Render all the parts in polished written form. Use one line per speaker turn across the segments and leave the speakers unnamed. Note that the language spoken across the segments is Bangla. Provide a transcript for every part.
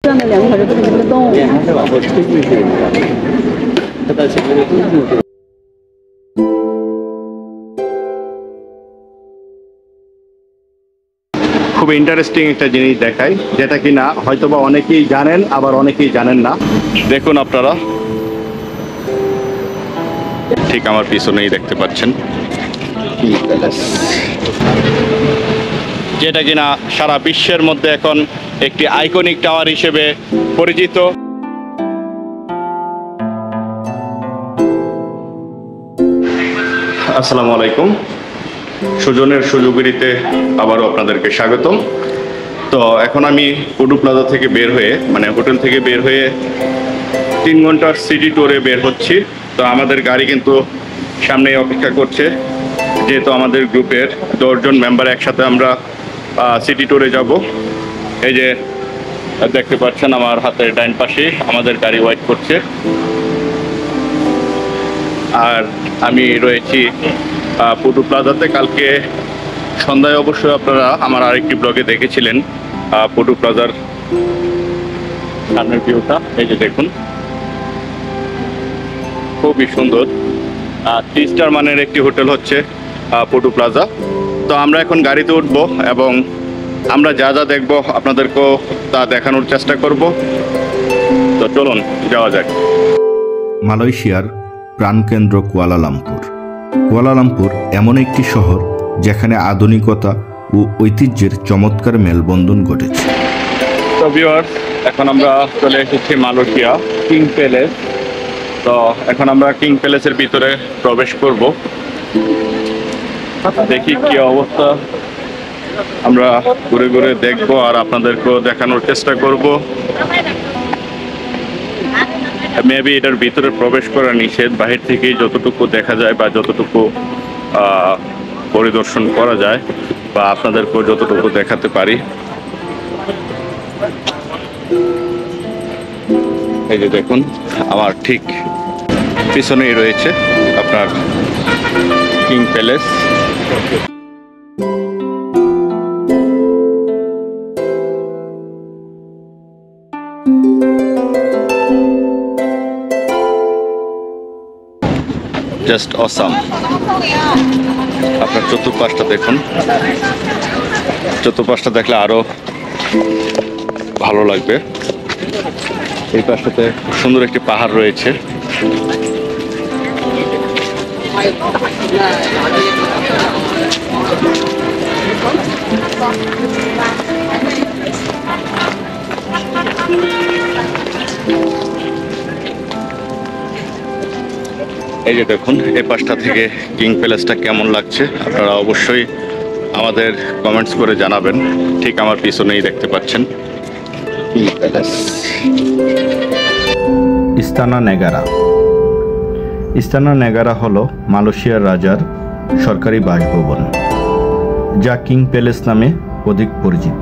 转的两块就不停的动。
脸还是往后推进去，它到前面就推进去。
খুব ইন্টারেস্টিং একটা জিনিস দেখাই, যেটা কিনা হয়তোবা অনেকেই জানেন, আবার অনেকেই জানেন না। দেখুন আপনারা, ঠিক আমার পিছনেই দেখতে পাচ্ছেন কিং প্যালেস, যেটা কিনা সারা বিশ্বের মধ্যে এখন একটি আইকনিক টাওয়ার হিসেবে পরিচিত। আসসালামু আলাইকুম, সুজনের সুযোগিরিতে আবারও আপনাদেরকে স্বাগতম। তো এখন আমি পুডু প্লাজা থেকে বের হয়ে, মানে হোটেল থেকে বের হয়ে 3 ঘন্টার সিটি ট্যুরে বের হচ্ছি। তো আমাদের গাড়ি কিন্তু সামনেই অপেক্ষা করছে, যেহেতু আমাদের গ্রুপের 10 জন মেম্বার একসাথে আমরা সিটি ট্যুরে যাব। এই যে দেখতে পাচ্ছেন আমার হাতের ডাইন পাশে আমাদের গাড়ি ওয়েট করছে, আর আমি রয়েছি পুডু প্লাজাতে। কালকে সন্ধ্যায় অবশ্যই আপনারা আমার আরেকটি ব্লগে দেখেছিলেন পুডু প্লাজার সামনের ভিউটা। এই যে দেখুন, খুবই সুন্দর। 3 স্টার মানের একটি হোটেল হচ্ছে পুডু প্লাজা। তো আমরা এখন গাড়িতে উঠব এবং আমরা যা যা দেখব আপনাদেরকেও তা দেখানোর চেষ্টা করব। তো চলুন যাওয়া যাক।
মালয়েশিয়ার প্রাণকেন্দ্র কুয়ালালামপুর। কুয়ালালামপুর এমন একটি শহর যেখানে আধুনিকতা ও ঐতিহ্যের চমৎকার মেলবন্ধন ঘটেছে।
তো ভিউয়ার্স, এখন আমরা চলে এসেছি মালয়েশিয়া কিং প্যালেস। তো এখন আমরা কিং প্যালেসের ভিতরে প্রবেশ করব, দেখি কি অবস্থা। আমরা ঘুরে ঘুরে দেখবো আর আপনাদেরকেও দেখানোর চেষ্টা করব। মেবি এটার ভিতরে প্রবেশ করা নিষেধ, বাহির থেকেই যতটুকু দেখা যায় বা যতটুকু পরিদর্শন করা যায় বা আপনাদেরকেও যতটুকু দেখাতে পারি। এই যে দেখুন, আমার ঠিক পিছনেই রয়েছে আপনার কিং প্যালেস। Just awesome. আপনার চতুর্পাশটা দেখুন, চতুর্পাশটা দেখলে আরো ভালো লাগবে। এই পাশটাতে সুন্দর একটি পাহাড় রয়েছে। এই যে দেখুন, এই পাশটা থেকে কিং প্যালেসটা কেমন লাগছে আপনারা অবশ্যই আমাদের কমেন্টস করে জানাবেন। ঠিক আমার পিছনেই দেখতে পাচ্ছেন king palace.
Istana Negara. Istana Negara হলো মালয়েশিয়ার রাজার সরকারি বাসভবন, যা কিং প্যালেস নামে অধিক পরিচিত।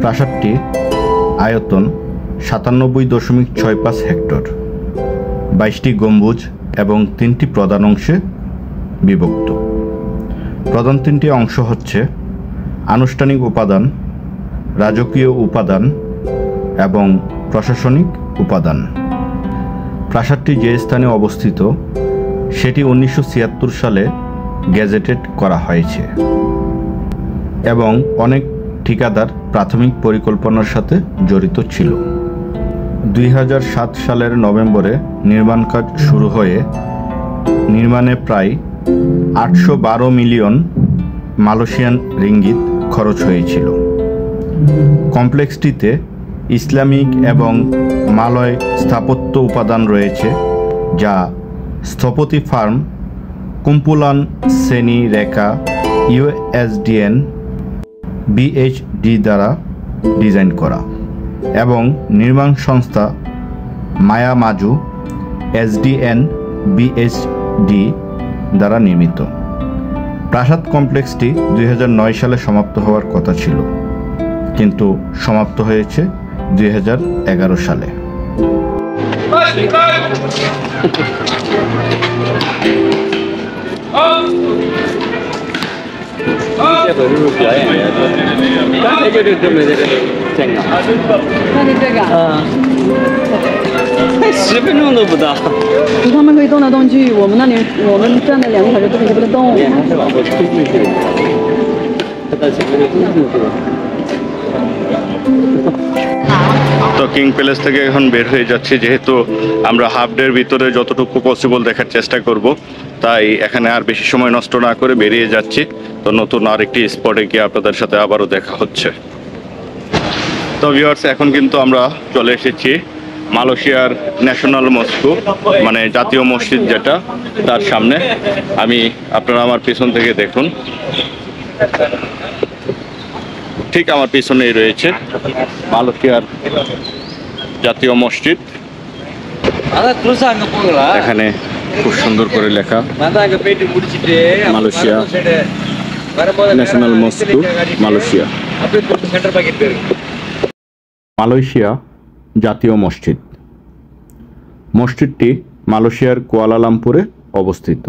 প্রাসাদটি আয়তন 97.65 হেক্টর, 22টি গম্বুজ এবং 3টি প্রধান অংশে বিভক্ত। প্রধান 3টি অংশ হচ্ছে আনুষ্ঠানিক উপাদান, রাজকীয় উপাদান এবং প্রশাসনিক উপাদান। প্রাসাদটি যে স্থানে অবস্থিত সেটি 1976 সালে গেজেটেড করা হয়েছে এবং অনেক ঠিকাদার প্রাথমিক পরিকল্পনার সাথে জড়িত ছিল। 2007 সালের নভেম্বরে নির্মাণ কাজ শুরু হয়ে নির্মাণে প্রায় 812 মিলিয়ন মালয়েশিয়ান রিঙ্গিত খরচ হয়েছিল। কমপ্লেক্সটিতে ইসলামিক এবং মালয় স্থাপত্য উপাদান রয়েছে, যা স্থপতি ফার্ম কুম্পুলান সেনি রেকা USDN BHD দ্বারা ডিজাইন করা এবং নির্মাণ সংস্থা মায়া মাজু SDN BHD দ্বারা নির্মিত। প্রাসাদ কমপ্লেক্সটি 2009 সালে সমাপ্ত হওয়ার কথা ছিল, কিন্তু সমাপ্ত হয়েছে 2011 সালে।
这会是表演的，刚才就是准备的这个，
那就这个，
才10分钟都不到。
他们可以动来动去，我们站了2个小时根本就不能动。
脸还是往后推进去的，他到前面就推进去了。
তো কিং প্যালেস থেকে এখন বের হয়ে যাচ্ছি, যেহেতু আমরা হাফ ডের ভিতরে যতটুকু পসিবল দেখার চেষ্টা করব, তাই এখানে আর বেশি সময় নষ্ট না করে বেরিয়ে যাচ্ছি। তো নতুন আরেকটি স্পটে গিয়ে আপনাদের সাথে আবারও দেখা হচ্ছে। তো ভিউয়ার্স, এখন কিন্তু আমরা চলে এসেছি মালয়েশিয়ার ন্যাশনাল মস্কো, মানে জাতীয় মসজিদ যেটা, তার সামনে। আপনারা আমার পিছন থেকে দেখুন, ঠিক আমার পিছনেই রয়েছে মালয়েশিয়ার জাতীয় মসজিদ। এখানে খুব সুন্দর করে লেখা Malaysia national Moscow, Malaysia.
Malaysia জাতীয় মসজিদ। মসজিদটি মালয়েশিয়ার কুয়ালালামপুরে অবস্থিত।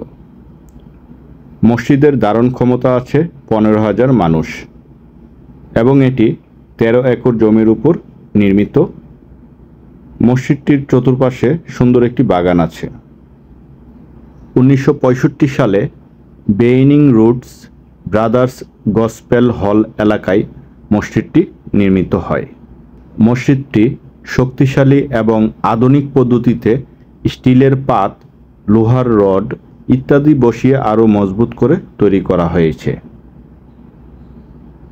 মসজিদের ধারণ ক্ষমতা আছে 15,000 মানুষ এবং এটি 13 একর জমির উপর নির্মিত। মসজিদটির চতুর্পাশে সুন্দর একটি বাগান আছে। 1965 সালে বেইনিং রুটস ব্রাদার্স গসপেল হল এলাকায় মসজিদটি নির্মিত হয়। মসজিদটি শক্তিশালী এবং আধুনিক পদ্ধতিতে স্টিলের পাত, লোহার রড ইত্যাদি বসিয়ে আরও মজবুত করে তৈরি করা হয়েছে।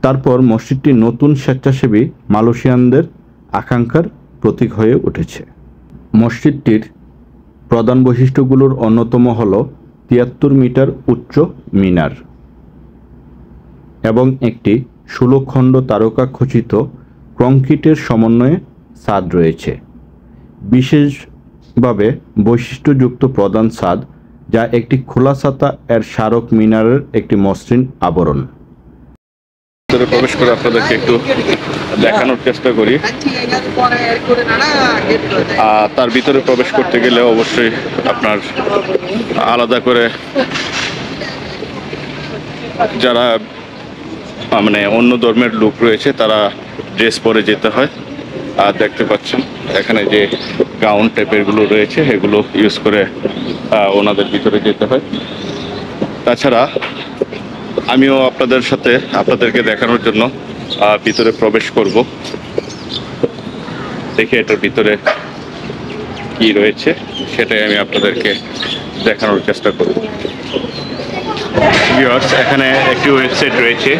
তারপর মসজিদটি নতুন স্বেচ্ছাসেবী মালয়েশিয়ানদের আকাঙ্ক্ষার প্রতীক হয়ে উঠেছে। মসজিদটির প্রধান বৈশিষ্ট্যগুলোর অন্যতম হল 73 মিটার উচ্চ মিনার এবং একটি 16 খণ্ড তারকা খচিত কংক্রিটের সমন্বয়ে ছাদ রয়েছে। বিশেষভাবে বৈশিষ্ট্যযুক্ত প্রধান ছাদ, যা একটি খোলা ছাতা এর স্মারক মিনারের একটি মসৃণ আবরণ।
ভিতরে প্রবেশ করে আপনাদেরকে একটু দেখানোর চেষ্টা করি। তার ভিতরে প্রবেশ করতে গেলে অবশ্যই আপনার আলাদা করে যারা মানে অন্য ধর্মের লোক রয়েছে তারা ড্রেস পরে যেতে হয়। আর দেখতে পাচ্ছেন এখানে যে গাউন টাইপেরগুলো রয়েছে এগুলো ইউজ করে ওনাদের ভিতরে যেতে হয়। তাছাড়া আমিও আপনাদেরকে দেখানোর জন্য ভিতরে প্রবেশ করব। দেখে এটার ভিতরে কি রয়েছে সেটাই আমি আপনাদেরকে দেখানোর চেষ্টা করব। ভিউয়ার্স, এখানে একটি ওয়েবসাইট রয়েছে।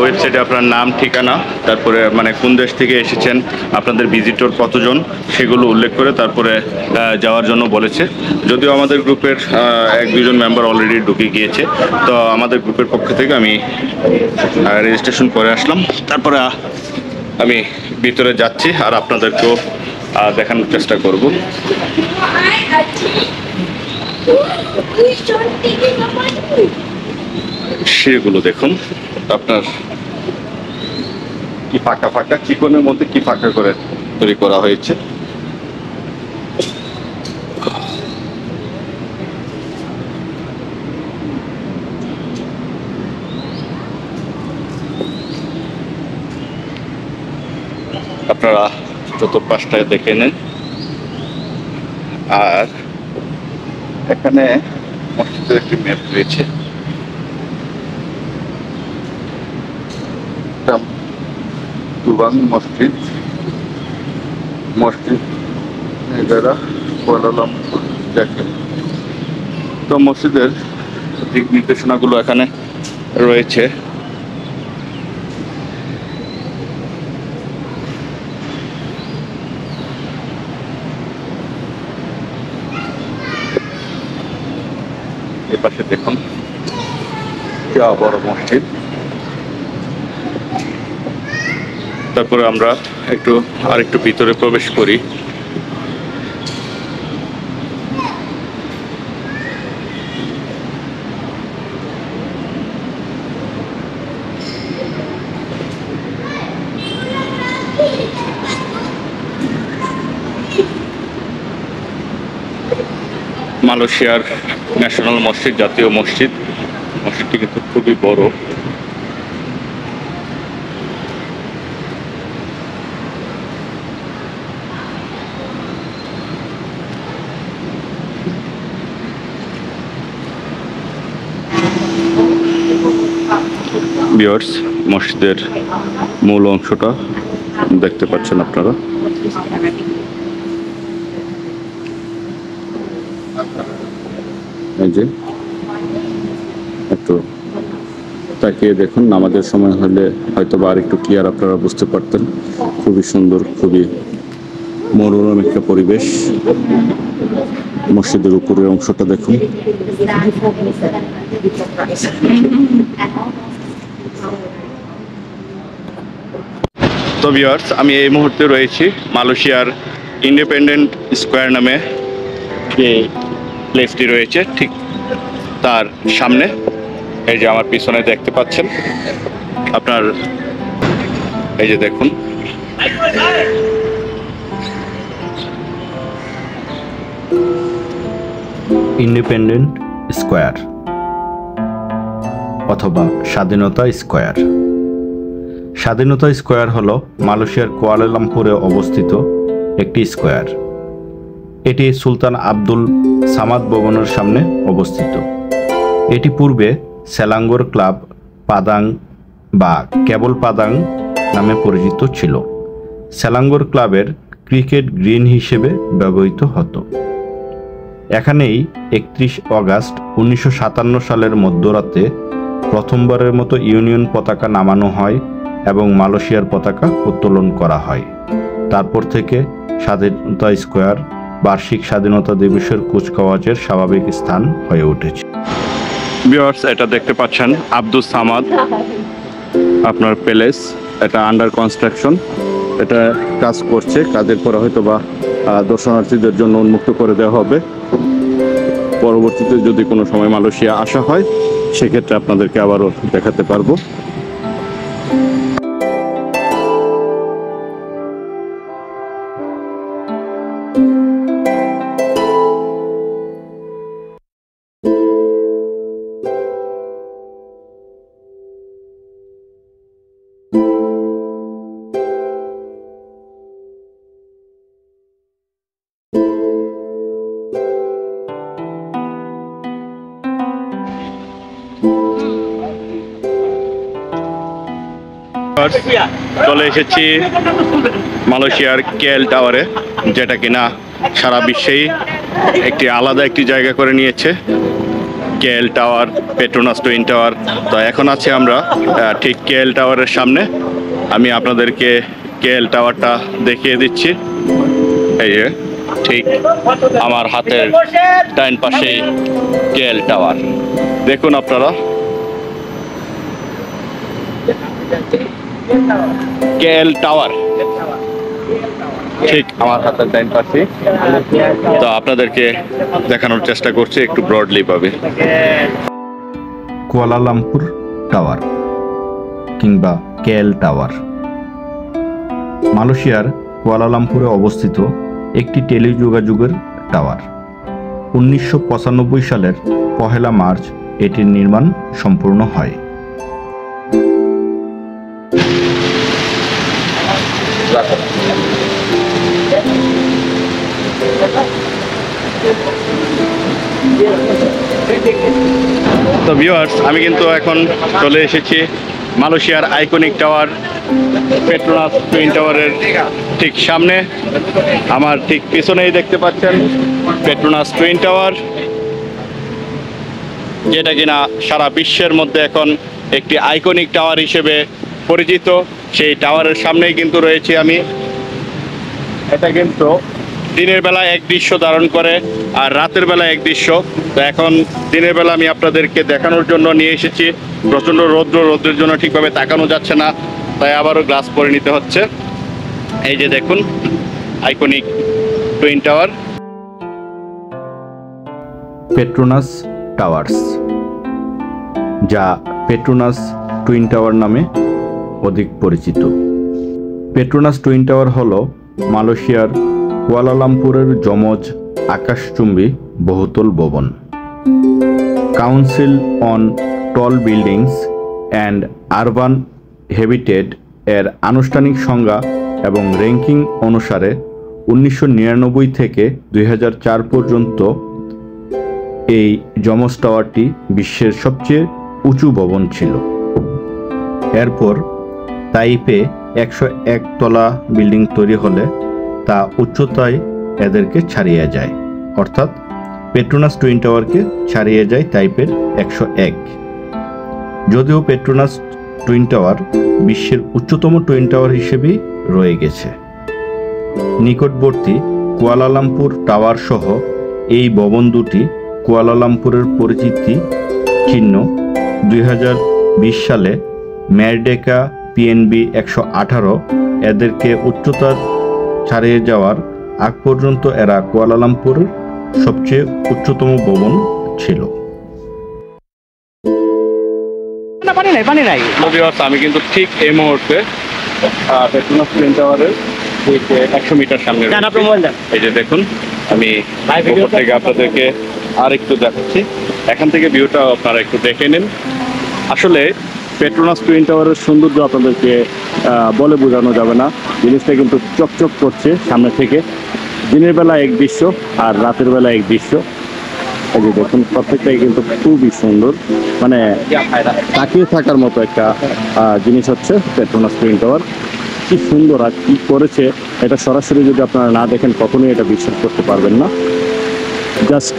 ওয়েবসাইটে আপনার নাম, ঠিকানা, তারপরে মানে কোন দেশ থেকে এসেছেন, আপনাদের ভিজিটর কতজন, সেগুলো উল্লেখ করে তারপরে যাওয়ার জন্য বলেছে। যদিও আমাদের গ্রুপের 1-2জন মেম্বার অলরেডি ঢুকে গিয়েছে, তো আমাদের গ্রুপের পক্ষ থেকে আমি রেজিস্ট্রেশন করে আসলাম। তারপরে আমি ভিতরে যাচ্ছি আর আপনাদেরকেও দেখানোর চেষ্টা করব। সেগুলো দেখুন, আপনার কি ফাঁকা ফাঁকা, চিকনের মধ্যে কি ফাঁকা করে তৈরি করা হয়েছে। আপনারা চতুর্পাশটায় দেখে নেন। আর এখানে মসজিদের একটি ম্যাপ রয়েছে। তুবাং মসজিদ, নেগারা, কুয়ালালামপুর জাতীয়। তো মসজিদের দিক নির্দেশনাগুলো এখানে রয়েছে। এপাশে দেখুন বড় মসজিদ। তারপরে আমরা আরেকটু ভিতরে প্রবেশ করি। মালয়েশিয়ার ন্যাশনাল মসজিদ, জাতীয় মসজিদ। মসজিদটি কিন্তু খুবই বড়। ভিউয়ার্স, মসজিদের মূল অংশটা দেখতে পাচ্ছেন আপনারা। এই যে একটু তাকিয়ে দেখুন, নামাজের সময় হলে হয়তো বা আর একটু ক্লিয়ার আপনারা বুঝতে পারতেন। খুবই সুন্দর, খুবই মনোরম একটা পরিবেশ। মসজিদের উপরের অংশটা দেখুন। তো ভিউয়ার্স, আমি এই মুহূর্তে রয়েছি মালয়েশিয়ার ইন্ডিপেন্ডেন্ট স্কোয়ার নামে যে প্লেসটি রয়েছে ঠিক তার সামনে। এই যে আমার পিছনে দেখতে পাচ্ছেন আপনার, এই যে দেখুন
ইন্ডিপেন্ডেন্ট স্কোয়ার অথবা স্বাধীনতা স্কোয়ার। স্বাধীনতা স্কোয়ার হলো মালয়েশিয়ার কুয়ালালামপুরে অবস্থিত একটি স্কোয়ার। এটি সুলতান আব্দুল সামাদ ভবনের সামনে অবস্থিত। এটি পূর্বে সেলাঙ্গোর ক্লাব পাদাং বা কেবল পাদাং নামে পরিচিত ছিল। সেলাঙ্গোর ক্লাবের ক্রিকেট গ্রিন হিসেবে ব্যবহৃত হতো। এখানেই 31 অগাস্ট 1957 সালের মধ্যরাতে প্রথমবারের মতো ইউনিয়ন পতাকা নামানো হয় এবং মালয়েশিয়ার পতাকা উত্তোলন করা হয়। তারপর থেকে স্বাধীনতা স্কোয়ার বার্ষিক স্বাধীনতা দিবসের কুচকাওয়াজের স্বাভাবিক স্থান হয়ে উঠেছে।
ভিউয়ার্স, এটা দেখতে পাচ্ছেন আব্দুল সামাদ আপনার প্যালেস। এটা আন্ডার কনস্ট্রাকশন, এটা কাজ করছে। কাজের পরে হয়তো বা দর্শনার্থীদের জন্য উন্মুক্ত করে দেওয়া হবে। পরবর্তীতে যদি কোনো সময় মালয়েশিয়া আসা হয় সেক্ষেত্রে আপনাদেরকে আবারও দেখাতে পারবো। চলে এসেছি মালয়েশিয়ার কেএল টাওয়ারে, যেটা কিনা সারা বিশ্বেই একটি আলাদা একটি জায়গা করে নিয়েছে। KL tower, Petronas twin tower. তো এখন আছি আমরা ঠিক কেএল টাওয়ারের সামনে। আমি আপনাদেরকে কেএল টাওয়ারটা দেখিয়ে দিচ্ছি। এই যে ঠিক আমার হাতের ডাইন পাশে কেএল টাওয়ার, দেখুন আপনারা। কেএল টাওয়ার ঠিক আমার হাতের ডাইন পাশে। তো আপনাদেরকে দেখানোর চেষ্টা করছি একটু ব্রডলি ভাবে।
কুয়ালালামপুর টাওয়ার কিংবা কেএল টাওয়ার মালয়েশিয়ার কুয়ালালামপুরে অবস্থিত একটি টেলিযোগাযোগের টাওয়ার। 1995 সালের 1 মার্চ এটির নির্মাণ সম্পূর্ণ হয়।
তো ভিউয়ার্স, আমি কিন্তু এখন চলে এসেছি মালয়েশিয়ার আইকনিক টাওয়ার পেট্রোনাস টুইন টাওয়ারের ঠিক সামনে। আমার ঠিক পিছনেই দেখতে পাচ্ছেন পেট্রোনাস টুইন টাওয়ার, যেটা কিনা সারা বিশ্বের মধ্যে এখন একটি আইকনিক টাওয়ার হিসেবে পরিচিত। সেই টাওয়ারের সামনেই কিন্তু রয়েছি আমি। এটা কিন্তু দিনের বেলা এক দৃশ্য ধারণ করে আর রাতের বেলা এক দৃশ্য। তো এখন দিনের বেলা আমি আপনাদেরকে দেখানোর জন্য নিয়ে এসেছি। প্রচণ্ড রৌদ্রের জন্য ঠিকভাবে তাকানো যাচ্ছে না, তাই আবারও গ্লাস পরে নিতে হচ্ছে। এই যে দেখুন iconic twin tower,
Petronas towers, যা পেট্রোনাস টুইন টাওয়ার নামে অধিক পরিচিত। পেট্রোনাস টুইন টাওয়ার হল মালয়েশিয়ার কুয়ালালামপুরের যমজ আকাশচুম্বী বহুতল ভবন। Council on tall buildings and urban habitat এর আনুষ্ঠানিক সংজ্ঞা এবং র্যাঙ্কিং অনুসারে 1999 থেকে 2004 পর্যন্ত এই যমজ টাওয়ারটি বিশ্বের সবচেয়ে উঁচু ভবন ছিল। এরপর তাইপে 101 তলা বিল্ডিং তৈরি হলে তা উচ্চতায় এদেরকে ছাড়িয়ে যায়, অর্থাৎ পেট্রোনাস টুইন টাওয়ারকে ছাড়িয়ে যায় তাইপের 101। যদিও পেট্রোনাস টুইন টাওয়ার বিশ্বের উচ্চতম টুইন টাওয়ার হিসেবেই রয়ে গেছে। নিকটবর্তী কুয়ালালামপুর টাওয়ার সহ এই ভবন দুটি কুয়ালালামপুরের পরিচিতি চিহ্ন। 2020 সালে মেরডেকা পিএনবি 118 এদেরকে উচ্চতা ছাড়িয়ে যাওয়ার আগ পর্যন্ত এরা কুয়ালালামপুরের সবচেয়ে উচ্চতম ভবন ছিল।
পানি নাই।
আমি কিন্তু ঠিক এই মুহূর্তে পেট্রোনাস টুইন টাওয়ারের 100 মিটার সামনে রয়েছি। এই যে দেখুন, আমি উপর থেকে আপনাদেরকে আর একটু দেখাচ্ছি। এখান থেকে ভিউটা আপনারা একটু দেখে নিন। আসলে পেট্রোনাস টুইন টাওয়ারের সৌন্দর্য আপনাদেরকে বলে বোঝানো যাবে না। জিনিসটা কিন্তু চকচক করছে সামনে থেকে। দিনের বেলা এক দৃশ্য আর রাতের বেলা এক দৃশ্য। এই যে দেখুন, প্রত্যেকটাই কিন্তু খুবই সুন্দর, মানে তাকিয়ে থাকার মতো একটা জিনিস হচ্ছে পেট্রোনাস টুইন টাওয়ার। কি সুন্দর আর কি করেছে, এটা সরাসরি যদি আপনারা না দেখেন কখনোই এটা বিশ্বাস করতে পারবেন না। জাস্ট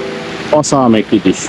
অসাম একটি দৃশ্য।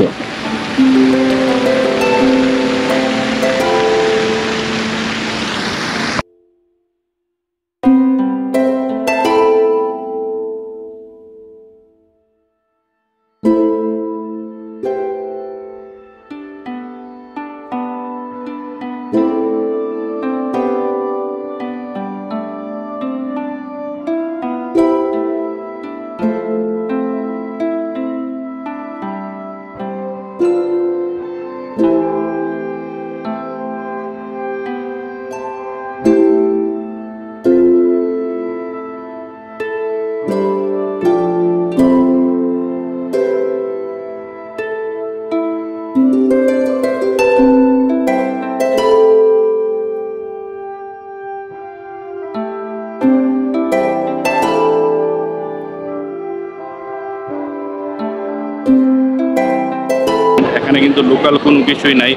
এখানে কিন্তু লোকাল কোনো কিছুই নাই,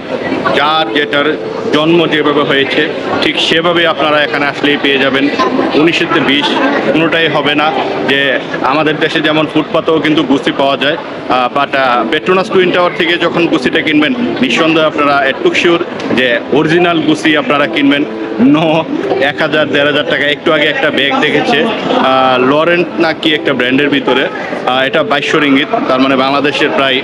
যার যেটার জন্ম যেভাবে হয়েছে ঠিক সেভাবে আপনারা এখানে আসলেই পেয়ে যাবেন। 19-তে 20 কোনোটাই হবে না যে আমাদের দেশে যেমন ফুটপাতেও কিন্তু গুচি পাওয়া যায়, বাট পেট্রোনাস টুইন টাওয়ার থেকে যখন গুচিটা কিনবেন নিঃসন্দেহে আপনারা একটু শিওর যে অরিজিনাল গুচি আপনারা কিনবেন। 1000-1500 টাকা। একটু আগে একটা ব্যাগ দেখেছে লরেন্ট না কি একটা ব্র্যান্ডের ভিতরে, এটা 2200 রিঙ্গিত, তার মানে বাংলাদেশের প্রায়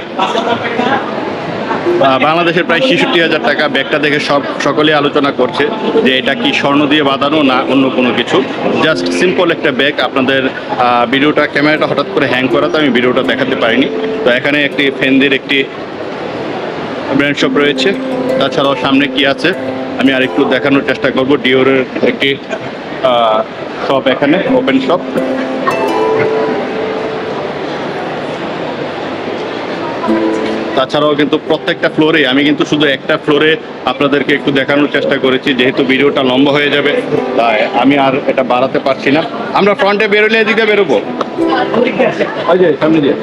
66,000 টাকা। ব্যাগটা দেখে সকলেই আলোচনা করছে যে এটা কি স্বর্ণ দিয়ে বাঁধানো না অন্য কোনো কিছু। জাস্ট সিম্পল একটা ব্যাগ। আপনাদের ভিডিওটা ক্যামেরাটা হঠাৎ করে হ্যাং করা, তো আমি ভিডিওটা দেখাতে পারিনি। তো এখানে একটি ফেন্দির একটি ব্র্যান্ড শপ রয়েছে। তাছাড়াও সামনে কি আছে আমি আর একটু দেখানোর চেষ্টা করব। ডিওরের একটি শপ, এখানে ওপেন শপ। তাছাড়াও কিন্তু প্রত্যেকটা ফ্লোরে, আমি কিন্তু শুধু একটা ফ্লোরে আপনাদেরকে একটু দেখানোর চেষ্টা করেছি, যেহেতু ভিডিওটা লম্বা হয়ে যাবে তাই আমি আর এটা বাড়াতে পারছি না। আমরা ফ্রন্টে বেরোলে এদিকে বেরোবো, ওই যে সামনে দিয়ে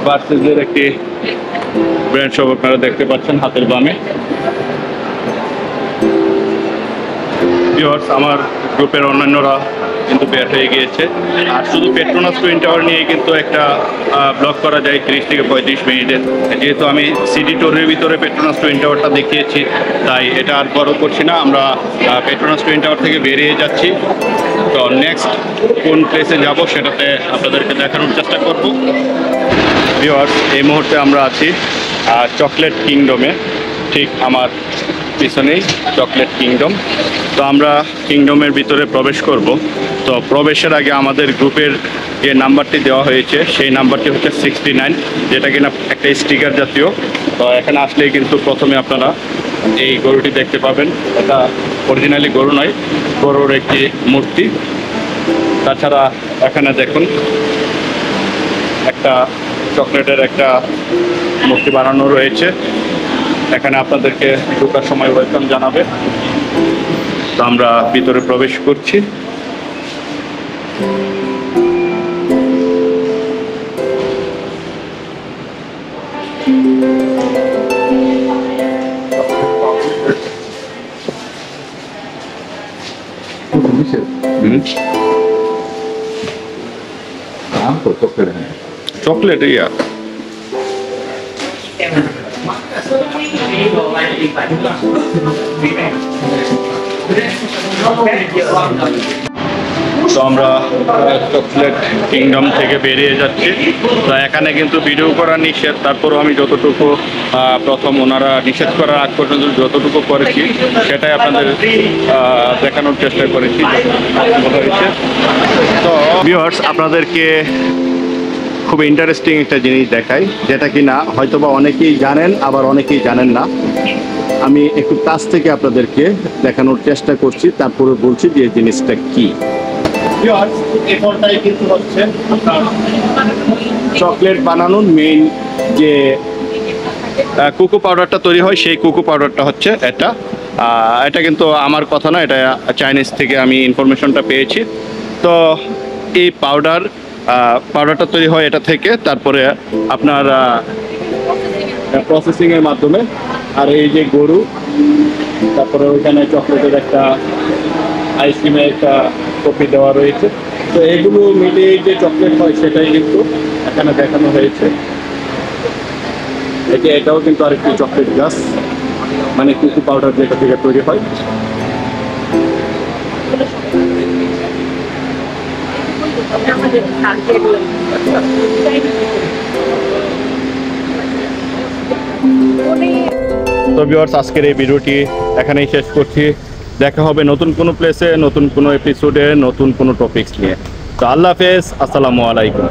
ভার্সেসের একটি ব্র্যান্ড শপ আপনারা দেখতে পাচ্ছেন হাতের বামে। আমার গ্রুপের অন্যান্যরা কিন্তু বের হয়ে গিয়েছে। আর শুধু পেট্রোনাস টুইন টাওয়ার নিয়ে কিন্তু একটা ব্লগ করা যায় 30 থেকে 35 মিনিটের। যেহেতু আমি সিটি ট্যুরের ভিতরে পেট্রোনাস টুইন টাওয়ারটা দেখিয়েছি তাই এটা আর বড় করছি না। আমরা পেট্রোনাস টুইন টাওয়ার থেকে বেরিয়ে যাচ্ছি। তো নেক্সট কোন প্লেসে যাব সেটাতে আপনাদেরকে দেখানোর চেষ্টা করব। ভিউয়ার্স, এই মুহূর্তে আমরা আছি চকলেট কিংডমে। ঠিক আমার পিছনেই চকলেট কিংডম। তো আমরা কিংডমের ভিতরে প্রবেশ করব। তো প্রবেশের আগে আমাদের গ্রুপের যে নাম্বারটি দেওয়া হয়েছে সেই নাম্বারটি হচ্ছে 69, যেটা কিনা একটা স্টিকার জাতীয়। তো এখানে আসলেই কিন্তু প্রথমে আপনারা এই গরুটি দেখতে পাবেন। এটা অরিজিনালি গরু নয়, গরুর একটি মূর্তি। তাছাড়া এখানে দেখুন একটা চকলেটের একটা মূর্তি বানানো রয়েছে। এখানে আপনাদেরকে ঢোকার সময় ওয়েলকাম জানাবে। তো আমরা ভিতরে প্রবেশ করছি।
নাম তো চোখে
চকলেট ইয়া তো আমরা চকলেট কিংডম থেকে বেরিয়ে যাচ্ছি। তো এখানে কিন্তু ভিডিও করা নিষেধ, তারপরও আমি যতটুকু প্রথম ওনারা নিষেধ করার আগ পর্যন্ত যতটুকু করেছি সেটাই আপনাদের দেখানোর চেষ্টা করেছি। তো ভিউয়ার্স, আপনাদেরকে খুব ইন্টারেস্টিং একটা জিনিস দেখাই, যেটা কিনা হয়তোবা অনেকেই জানেন আবার অনেকেই জানেন না। আমি একটু কাছ থেকে আপনাদেরকে দেখানোর চেষ্টা করছি, তারপরে বলছি যে এই জিনিসটা কি। এরপরটাই কিন্তু হচ্ছে চকলেট বানানোর মেইন যে কোকো পাউডারটা তৈরি হয়, সেই কোকো পাউডারটা হচ্ছে এটা। এটা কিন্তু আমার কথা না, এটা চাইনিজ থেকে আমি ইনফরমেশনটা পেয়েছি। তো এই পাউডারটা তৈরি হয় এটা থেকে, তারপরে আপনার প্রসেসিংয়ের মাধ্যমে। আর এই যে গরু, তারপরে ওইখানে চকলেটের একটা আইসক্রিমের একটা কপি দেওয়া রয়েছে। তো এগুলো মিলিয়ে যে চকলেট হয় সেটাই কিন্তু এখানে দেখানো হয়েছে। এটাও কিন্তু আরেকটি চকলেট গাছ, মানে কোকো পাউডার যেটা থেকে তৈরি হয়। তো ভিউয়ার্স, আজকের এই ভিডিওটি এখানেই শেষ করছি। দেখা হবে নতুন কোনো প্লেসে, নতুন কোনো এপিসোডে, নতুন কোনো টপিকস নিয়ে। তো আল্লাহ হাফেজ, আসসালামু আলাইকুম।